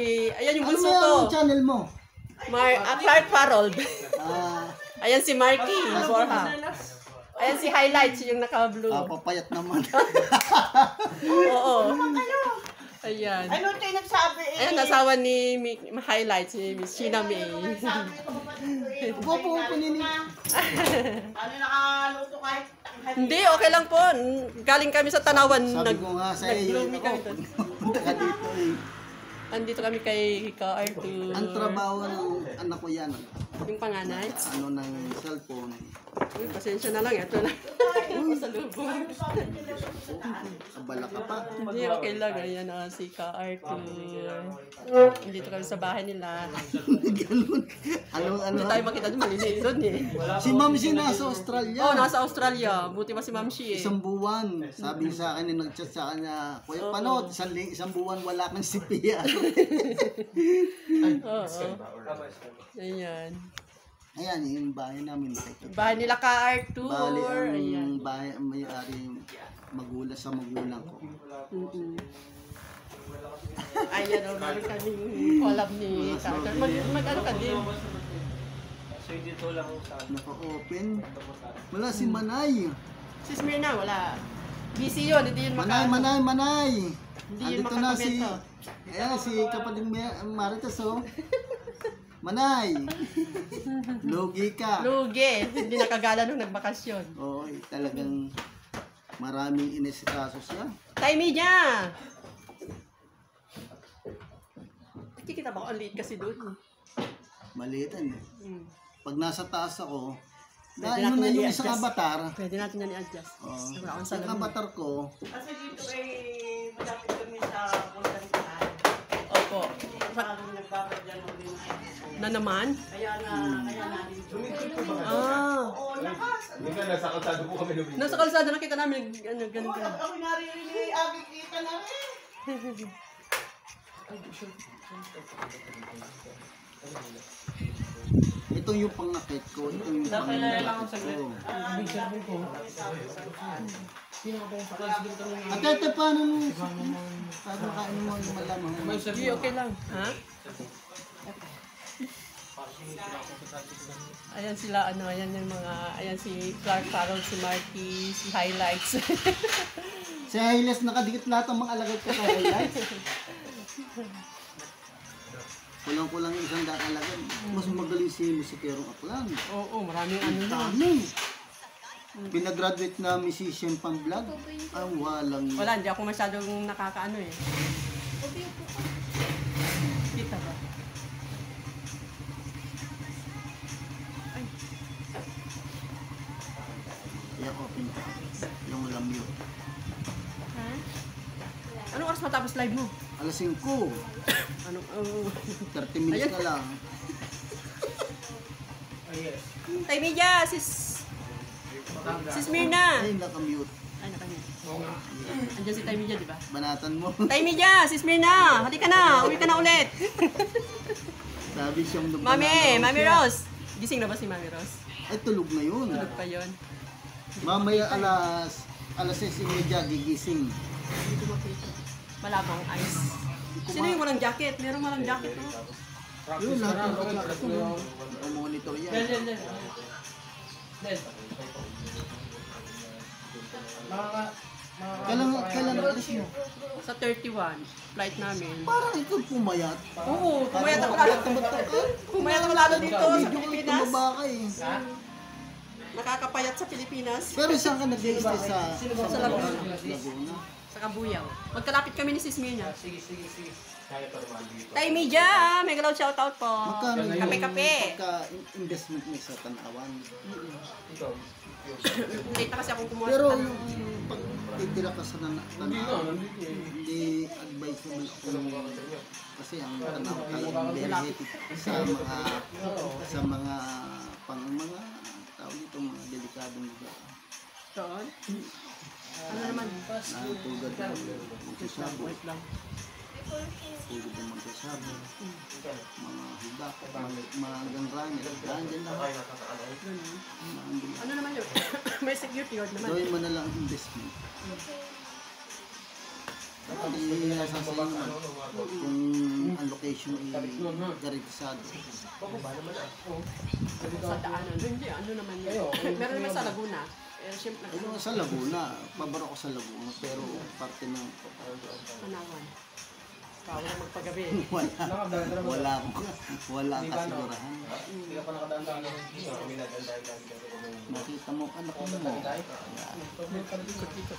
ayan yung Ano bunso mo ko. yung channel mo? Clark Harold. Ah, Ayan si Marky. Borja. Ayan si Highlights, yung naka-blue. papayat naman. Oo. Ayan. Ano tayo nagsabi eh? Ayan, nasawa ni Highlights, si Miss Sheena May. Upo po nini. Ano nakaluto kahit Hindi, okay lang po. Galing kami sa Tanawan. Sabi ko nga sa iyo, nag-blooming kami doon. punta ka dito eh. Andito kami kay Ka-Arthur. Ang trabaho ng anak ko yan, Yung panganay. ano ng cellphone. Uy, pasensya na lang. Ito na. Sa lubong. Abala ka pa. Hindi, okay lang. Ayan si Ka-Arthur. Andito kami sa bahay nila. Ganun. Hindi tayo makita doon. Maliliit doon eh. Si Ma'am si nasa Australia. Oh, nasa Australia. Buti pa si Ma'am Shi eh. Isang buwan. Sabi sa akin, nag-chat sa kanya, Kuya Panot, isang buwan wala kang sipiya. Oo. Ayan. Ayan, yung bahay namin. Bahay nila Ka-Arthur. Bali, Ayan. ang bahay, may-ari magulang sa magulang ko. Ayan o, meron kaming collab ni Ka-Arthur. Mag-ano ka din? Naka-open. Wala si Manay. Si Smirna, wala. Busy yun, hindi yun Manay. Hindi yun Andito na si... makakomento. Ayan, si kapatid Maritas, oh. Manay. Lugi ka. Lugi, hindi nakagala nung nagbakasyon. Oo, talagang maraming inesikaso siya. Timey niya! Kikita ba ko? Ang liit kasi doon. Maliitan eh. Pag nasa taas ako, Pwede dahil natin na yung yan isang i-adjust. avatar. Pwede natin yan i-adjust. Oo. Wala akong Yung salamin. avatar ko, Kasi dito eh, malapit kami sa Bulgarian. Opo. Parang nagbabadyan ng din. Na naman? Kaya na dito. Ah. Oo, lakas. Nasa kalsada po kami lumito. Nasa kalsada nakita namin. Ganun ka. Ako naririnig, abi kita na rin. ito yung pangakit ko, ito yung pangakit ko. At ito paano nung kain mo yung malamang? Hindi, okay lang. Ha? Ayan sila, ayan yung mga, ayan si Clark Harold, si Marky, si Highlights. Si Highlights, nakadikit lahat ang mga alagad ko sa Highlights. Kulang-kulang isang daan alagad. Mas magaling si Musikero Aklan. Oo, maraming ano na. Dami. Pinagraduate na musician pang vlog. Ang walang... Wala, hindi ako masyadong nakakaano eh. Kita ba? Kaya open ka. Yung walang mute. Ha? Anong oras matapos live mo? Alas 5. Anong, 30 minutes Ayun. na lang. Tay Media, sis Mirna. Ay, nakamute. Ay, nakanya. Andiyan si Tay Media, di ba? Banatan mo. Tay Media, sis Mirna, halika na, uwi ka na ulit. Sabi siyang Mami Rose. Gising na ba si Mami Rose? Ay, tulog na yun. Tulog pa yun. Mamaya alas 6:30 gigising. Hindi ko makita. Malabang ice. Sino yung walang jacket? Merong walang jacket, no? Yun, lahat ng monitor yan. Kailan alis mo? Sa 31, flight namin. Parang ikaw pumayat. Oo, pumayat ako lalo. Pumayat ako lalo dito sa Medyo Pilipinas. tumaba ka eh. Nakakapayat sa Pilipinas. Pero saan ka nag-stay Sa Laguna. Laguna? Sa Kabuyaw. Magkalapit kami ni Sis Mirna. Tay Media, may galaw shoutout po. Magkano yung Kape-kape. pagka-investment mo sa Tanawan? Late na kasi akong kumuha Pero sa yung pag titira ka sa Tanawan, hindi advisable ako kasi ang Tanawan talagang very hectic sa mga tao dito, mga delikadong lugar. doon. Ano naman? Tugad ng magsasabo. Tugad ng magsasabo. Mga hibak, mga ganranya. Ganyan lang. Ano naman yun? May security yun naman. Gawin mo na lang investment. Hindi sasayin naman kung ang location location garantisado. Sa daanan. Hindi, ano naman yun. Meron naman sa Laguna. Eh, siyempre, Ayun, sa Laguna, pabor ako sa Laguna, pero parte ng Manawan. Bawal na magpagabi. wala akong kasigurahan. Hindi ka pa nakadaan-daan ng kami nadaan tayo. Nakita mo anak mo.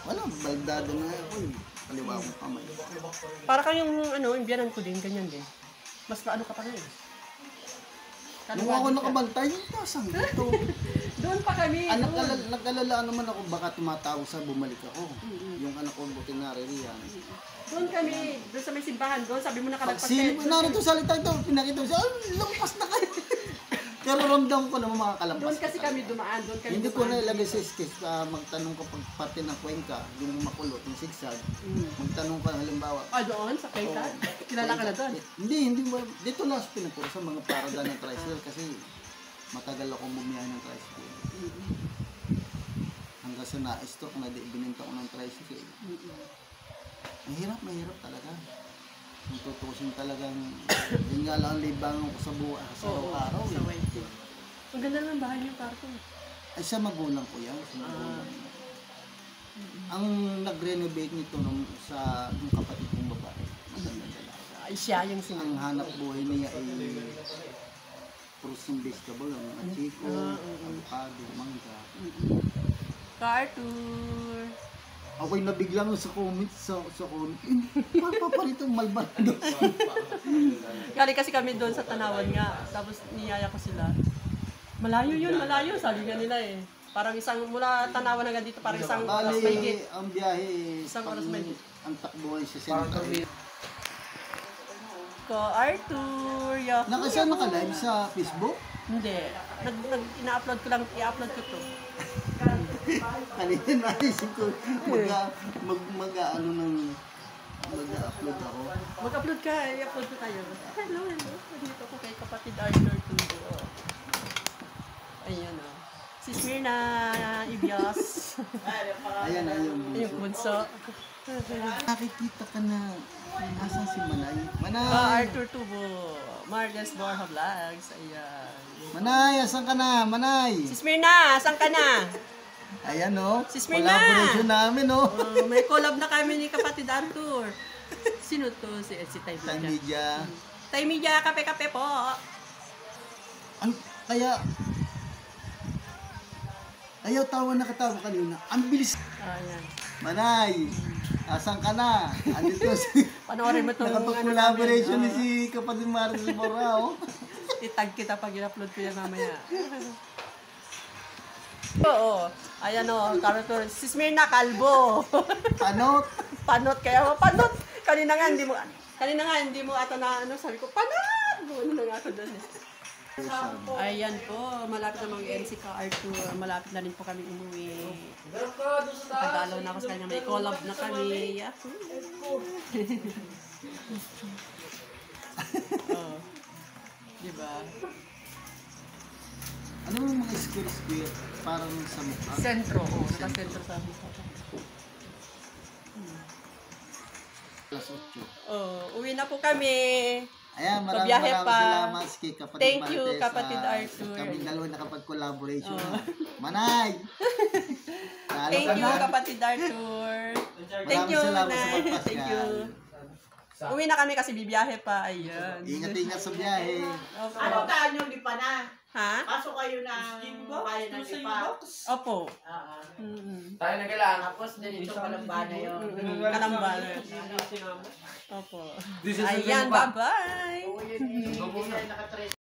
Wala, baldado na ako eh. Kaliwa mo kamay. Para kayong ano, yung biyanan ko din, ganyan din. Mas paano ka pa rin. Nung ako nakabantay, yung tasang dito. Doon pa kami. Nag-alala naman ako, baka tumatawag sa bumalik ako. Yung anak ko, buti naririyan. Doon kami, doon sa may simbahan, doon sabi mo na Pag kalagpasin. narito salita ito, pinakita ko siya, lampas na kayo. Pero ramdam ko naman makakalampas. Doon kasi kami dumaan, doon kami Hindi ko dumaan. na ilagay sa sketch, magtanong ko pag parte ng Cuenca, yung makulot, yung sigsag. Magtanong ka halimbawa. Ah, doon, sa Cuenca? Kilala ka na doon? Hindi. Dito lang sa pinaturo sa mga parada ng tricycle kasi matagal akong bumiyahe ng tricycle. Hanggang sa na-stroke na binenta ko ng tricycle. Mahirap talaga. Kung tutusin talagang, yun nga lang ang libangan ko sa buhay, sa araw-araw. Sa White. Ang ganda ng bahay niyo, Parko. Ay, sa magulang ko yan. Sa magulang. Ang nag-renovate nito sa yung kapatid kong babae. Magandang dalaga. Ay, siya yung Ang sinang. hanap buhay niya ay fruits and vegetable, ang achiko, avocado, mangga. Cartoon. Ako'y nabigla nun sa comments, sa comment. Paparito, malbando. Kali kasi kami doon sa Tanawan nga. Tapos niyaya ko sila. Malayo yun, malayo. Sabi nga nila eh. Parang isang, mula Tanawan hanggang dito, parang isang oras mahigit. Bali, ang biyahe, Isang oras mahigit. ang takbo ay sa sentro. Ko, Arthur, Yahoo. Nakasama ka live sa Facebook? Hindi. Ina-upload ko lang, i-upload ko to. Kanina naisip ko, mag-upload ako. Mag-upload ka, i-upload ko tayo. Hello. Dito ko kay kapatid Arthur Tundo. Ayan o. Si Smirna Ibias. Ayan na yung Yung bunso. nakikita ka na, asan si Manay? Manay! Arthur Tubo. Marga's Borja Vlogs. Ayan. Manay, asan ka na? Manay! Si Smirna, saan ka na? Ayan o, Si Smirna! collaboration namin o. May collab na kami ni kapatid Arthur. Sino to? Si Tay Sa Media. media. Tay Media, kape-kape po. Ayaw tawa na katawa kanina. Ang bilis. Ayan. Manay, asan ka na? Andito si... Panoorin mo itong Nakapag-collaboration ni si kapatid Marcos Borra o. Itag kita pag in-upload ko yan mamaya. Oo. Ayan o, Carter. Si Smirna Kalbo. Panot. Panot kaya panot. Kanina nga hindi mo ata na ano, sabi ko, panot! Ano na nga ako doon eh. Ayan po, malapit na mag-end si Ka Arthur. Malapit na rin po kami umuwi. Pagdalaw na ako sa kanya, may collab na kami. Yahoo! Oh. Diba? Ano yung mga square parang sa mukha? Sentro. Oh, naka-sentro sa mukha. Plus 8. Oh, uwi na po kami. Ayan, maraming Pabiyahe pa. salamat kay kapatid Thank you, Martes, kapatid Arthur. Kami dalawa nakapag-collaboration. Manay! Talo Thank ka you, na. kapatid Arthur. Thank Maraming you, salamat sa Nay. pagpasyan. Thank you. Uwi na kami kasi bibiyahe pa. Ayan. Ingat-ingat sa biyahe. Opo. Ano tayo yung lipa na? Ha? Pasok kayo ng bayan ng lipa. Opo. Oo. Tayo na kailangan. Tapos ganito kalamba na yun. Kalamba. Opo. Ayan, bye-bye. Oo, yun eh. Hindi tayo nakatres.